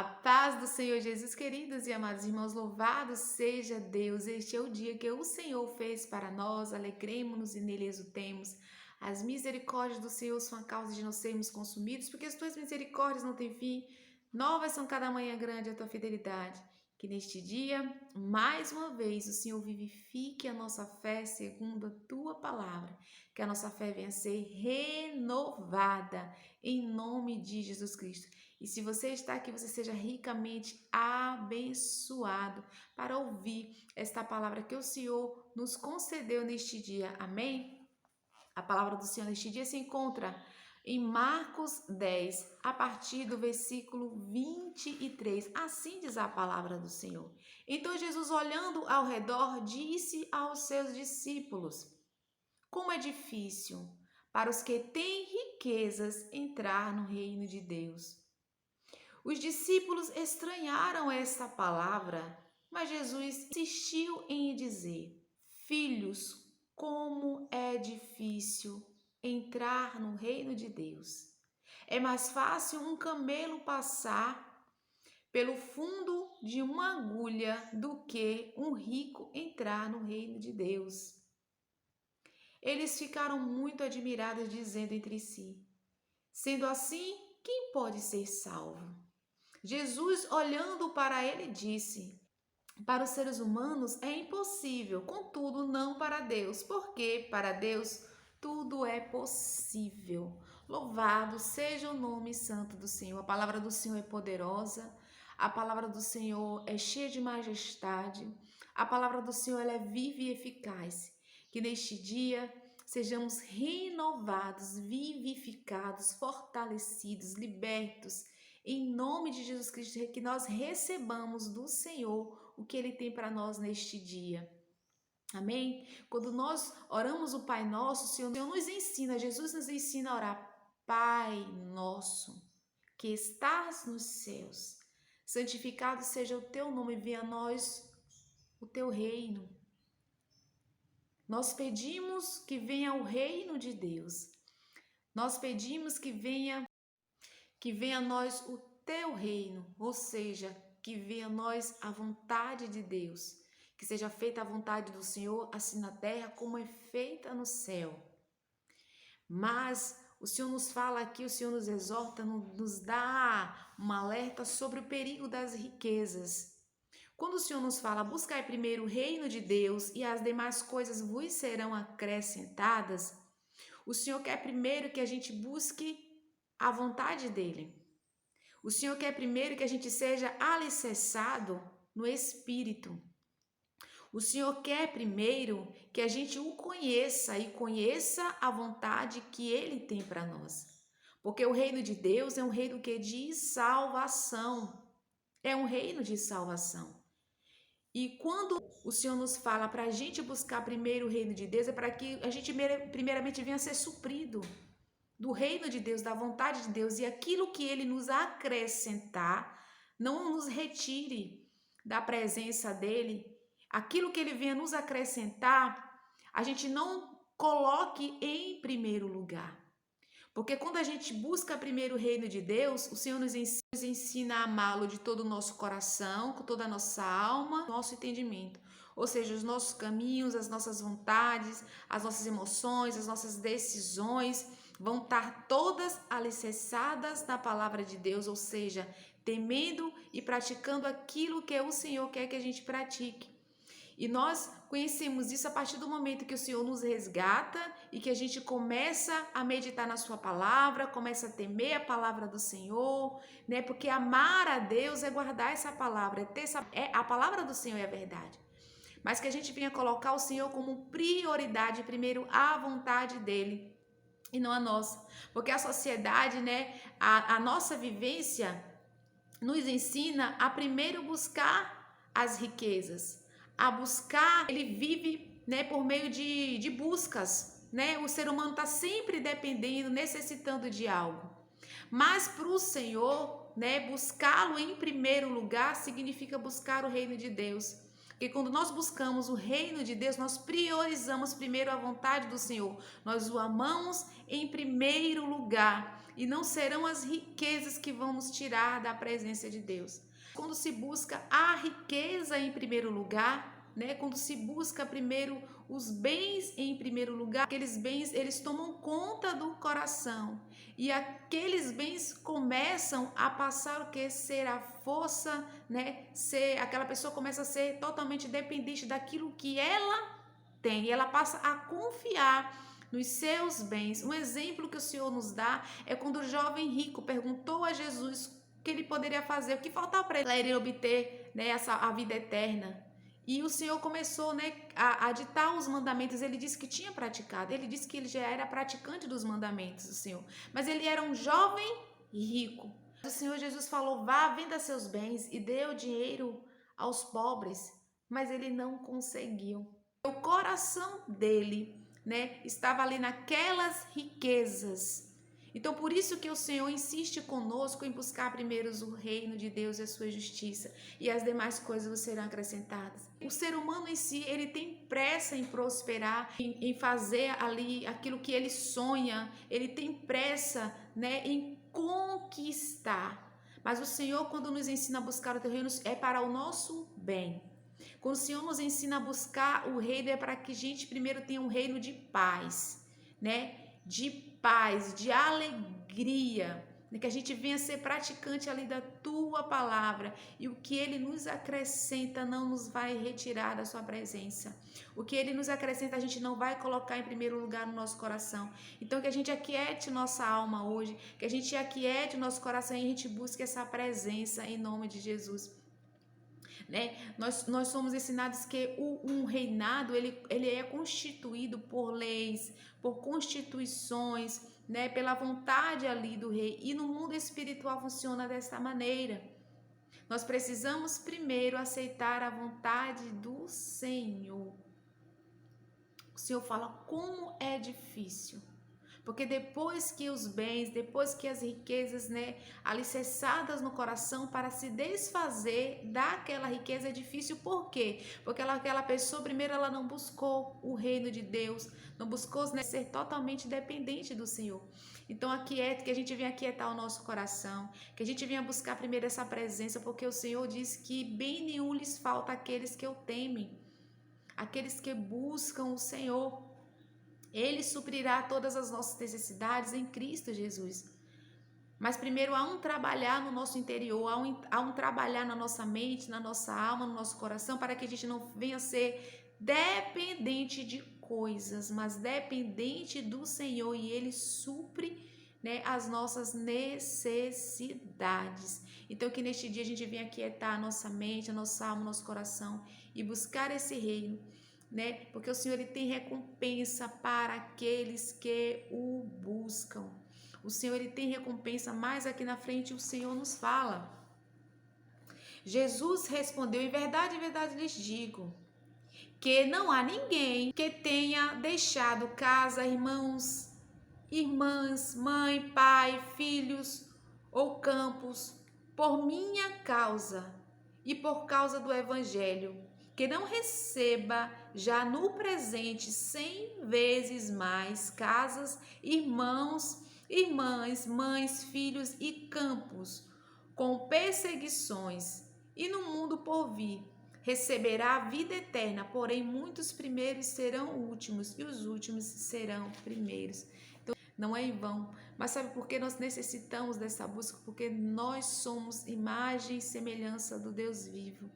A paz do Senhor Jesus, queridos e amados irmãos, louvado seja Deus. Este é o dia que o Senhor fez para nós, alegremos-nos e nele exultemos. As misericórdias do Senhor são a causa de não sermos consumidos, porque as tuas misericórdias não têm fim. Novas são cada manhã grande a tua fidelidade. Que neste dia, mais uma vez, o Senhor vivifique a nossa fé segundo a tua palavra. Que a nossa fé venha a ser renovada em nome de Jesus Cristo. E se você está aqui, você seja ricamente abençoado para ouvir esta palavra que o Senhor nos concedeu neste dia. Amém? A palavra do Senhor neste dia se encontra em Marcos 10, a partir do versículo 23. Assim diz a palavra do Senhor. Então Jesus, olhando ao redor, disse aos seus discípulos: como é difícil para os que têm riquezas entrar no reino de Deus. Os discípulos estranharam esta palavra, mas Jesus insistiu em dizer: filhos, como é difícil entrar no reino de Deus. É mais fácil um camelo passar pelo fundo de uma agulha do que um rico entrar no reino de Deus. Eles ficaram muito admirados, dizendo entre si: sendo assim, quem pode ser salvo? Jesus, olhando para ele, disse: para os seres humanos é impossível, contudo não para Deus, porque para Deus tudo é possível. Louvado seja o nome santo do Senhor. A palavra do Senhor é poderosa, a palavra do Senhor é cheia de majestade, a palavra do Senhor ela é viva e eficaz. Que neste dia sejamos renovados, vivificados, fortalecidos, libertos, em nome de Jesus Cristo, que nós recebamos do Senhor o que Ele tem para nós neste dia. Amém? Quando nós oramos o Pai Nosso, o Senhor nos ensina, Jesus nos ensina a orar: Pai Nosso, que estás nos céus, santificado seja o Teu nome, venha a nós o Teu reino. Nós pedimos que venha o reino de Deus. Nós pedimos que venha a nós o teu reino, ou seja, que venha a nós a vontade de Deus, que seja feita a vontade do Senhor, assim na terra como é feita no céu. Mas o Senhor nos fala aqui, o Senhor nos exorta, nos dá um alerta sobre o perigo das riquezas. Quando o Senhor nos fala: buscai primeiro o reino de Deus e as demais coisas vos serão acrescentadas, o Senhor quer primeiro que a gente busque a vontade dele. O Senhor quer primeiro que a gente seja alicerçado no Espírito. O Senhor quer primeiro que a gente o conheça e conheça a vontade que Ele tem para nós. Porque o reino de Deus é um reino que de salvação. É um reino de salvação. E quando o Senhor nos fala para a gente buscar primeiro o reino de Deus, é para que a gente primeiramente venha a ser suprido do reino de Deus, da vontade de Deus, e aquilo que Ele nos acrescentar, não nos retire da presença dEle. Aquilo que Ele venha nos acrescentar, a gente não coloque em primeiro lugar. Porque quando a gente busca primeiro o reino de Deus, o Senhor nos ensina a amá-lo de todo o nosso coração, com toda a nossa alma, nosso entendimento. Ou seja, os nossos caminhos, as nossas vontades, as nossas emoções, as nossas decisões vão estar todas alicerçadas na palavra de Deus, ou seja, temendo e praticando aquilo que o Senhor quer que a gente pratique. E nós conhecemos isso a partir do momento que o Senhor nos resgata e que a gente começa a meditar na sua palavra, começa a temer a palavra do Senhor, né? Porque amar a Deus é guardar essa palavra, a palavra do Senhor é a verdade. Mas que a gente venha colocar o Senhor como prioridade, primeiro a vontade dele e não a nossa. Porque a sociedade, né, a nossa vivência nos ensina a primeiro buscar as riquezas, a buscar, ele vive, né, por meio de buscas, né? O ser humano está sempre dependendo, necessitando de algo. Mas para o Senhor, né, buscá-lo em primeiro lugar significa buscar o reino de Deus. Porque quando nós buscamos o reino de Deus, nós priorizamos primeiro a vontade do Senhor. Nós o amamos em primeiro lugar. e não serão as riquezas que vão nos tirar da presença de Deus. Quando se busca a riqueza em primeiro lugar, né? Quando se busca primeiro os bens em primeiro lugar, aqueles bens eles tomam conta do coração e aqueles bens começam a passar o que ser a força, né? Ser aquela pessoa começa a ser totalmente dependente daquilo que ela tem e ela passa a confiar nos seus bens. Um exemplo que o Senhor nos dá é quando o jovem rico perguntou a Jesus o que ele poderia fazer, o que faltava para ele obter, né, a vida eterna. E o Senhor começou, né, a ditar os mandamentos. Ele disse que tinha praticado, ele disse que ele já era praticante dos mandamentos do Senhor, mas ele era um jovem rico. O Senhor Jesus falou: vá, venda seus bens e dê o dinheiro aos pobres, mas ele não conseguiu. O coração dele, né, estava ali naquelas riquezas. Então, por isso que o Senhor insiste conosco em buscar primeiro o reino de Deus e a sua justiça, e as demais coisas serão acrescentadas. O ser humano em si, ele tem pressa em prosperar, em fazer ali aquilo que ele sonha, ele tem pressa, né, em conquistar. Mas o Senhor, quando nos ensina a buscar o teu reino, é para o nosso bem. Quando o Senhor nos ensina a buscar o reino, é para que a gente primeiro tenha um reino de paz, né? De paz, de alegria, que a gente venha ser praticante ali da tua palavra, e o que ele nos acrescenta não nos vai retirar da sua presença. O que ele nos acrescenta a gente não vai colocar em primeiro lugar no nosso coração. Então que a gente aquiete nossa alma hoje, que a gente aquiete nosso coração e a gente busque essa presença em nome de Jesus. Né? Nós somos ensinados que um reinado ele é constituído por leis, por constituições, né? Pela vontade ali do rei. E no mundo espiritual funciona dessa maneira. Nós precisamos primeiro aceitar a vontade do Senhor. O Senhor fala como é difícil. Porque depois que os bens, depois que as riquezas, né, alicerçadas no coração, para se desfazer daquela riqueza é difícil. Por quê? Porque aquela pessoa, primeiro, ela não buscou o reino de Deus, não buscou, né, ser totalmente dependente do Senhor. Então, que a gente venha aquietar o nosso coração, que a gente venha buscar primeiro essa presença, porque o Senhor diz que bem nenhum lhes falta àqueles que o temem, aqueles que buscam o Senhor. Ele suprirá todas as nossas necessidades em Cristo Jesus. Mas primeiro há um trabalhar no nosso interior, há um trabalhar na nossa mente, na nossa alma, no nosso coração, para que a gente não venha ser dependente de coisas, mas dependente do Senhor, e Ele supre, né, as nossas necessidades. Então que neste dia a gente venha aquietar a nossa mente, a nossa alma, o nosso coração e buscar esse reino, né? Porque o Senhor ele tem recompensa para aqueles que o buscam. O Senhor ele tem recompensa, mais aqui na frente o Senhor nos fala. Jesus respondeu: em verdade lhes digo, que não há ninguém que tenha deixado casa, irmãs, mãe, pai, filhos ou campos, por minha causa e por causa do evangelho, que não receba já no presente 100 vezes mais casas, irmãos, irmãs, mães, filhos e campos, com perseguições, e no mundo por vir receberá a vida eterna. Porém muitos primeiros serão últimos e os últimos serão primeiros. Então não é em vão. Mas sabe por que nós necessitamos dessa busca? Porque nós somos imagem e semelhança do Deus vivo.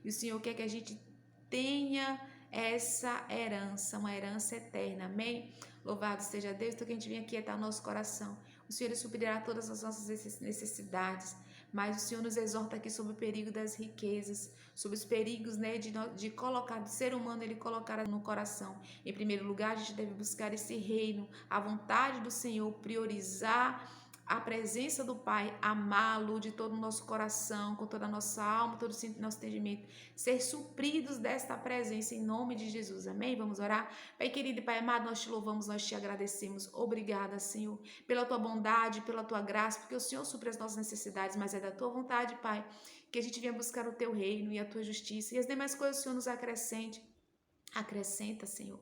E o Senhor quer que a gente tenha essa herança, uma herança eterna. Amém? Louvado seja Deus. Então que a gente venha aquietar nosso coração. O Senhor suprirá todas as nossas necessidades. Mas o Senhor nos exorta aqui sobre o perigo das riquezas, sobre os perigos, né, de colocar, do ser humano, ele colocar no coração. Em primeiro lugar, a gente deve buscar esse reino, a vontade do Senhor, priorizar a presença do Pai, amá-lo de todo o nosso coração, com toda a nossa alma, todo o nosso entendimento, ser supridos desta presença em nome de Jesus, amém? Vamos orar? Pai querido e Pai amado, nós te louvamos, nós te agradecemos, obrigada, Senhor, pela tua bondade, pela tua graça, porque o Senhor supre as nossas necessidades, mas é da tua vontade, Pai, que a gente venha buscar o teu reino e a tua justiça, e as demais coisas o Senhor nos acrescenta, Senhor.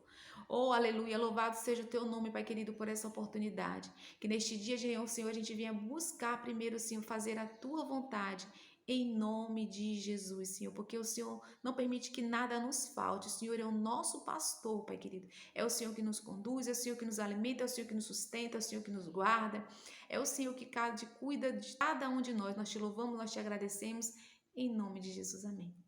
Oh, aleluia, louvado seja o teu nome, Pai querido, por essa oportunidade. Que neste dia, Senhor, a gente venha buscar primeiro, Senhor, fazer a tua vontade. Em nome de Jesus, Senhor, porque o Senhor não permite que nada nos falte. O Senhor é o nosso pastor, Pai querido. É o Senhor que nos conduz, é o Senhor que nos alimenta, é o Senhor que nos sustenta, é o Senhor que nos guarda. É o Senhor que cuida de cada um de nós. Nós te louvamos, nós te agradecemos. Em nome de Jesus, amém.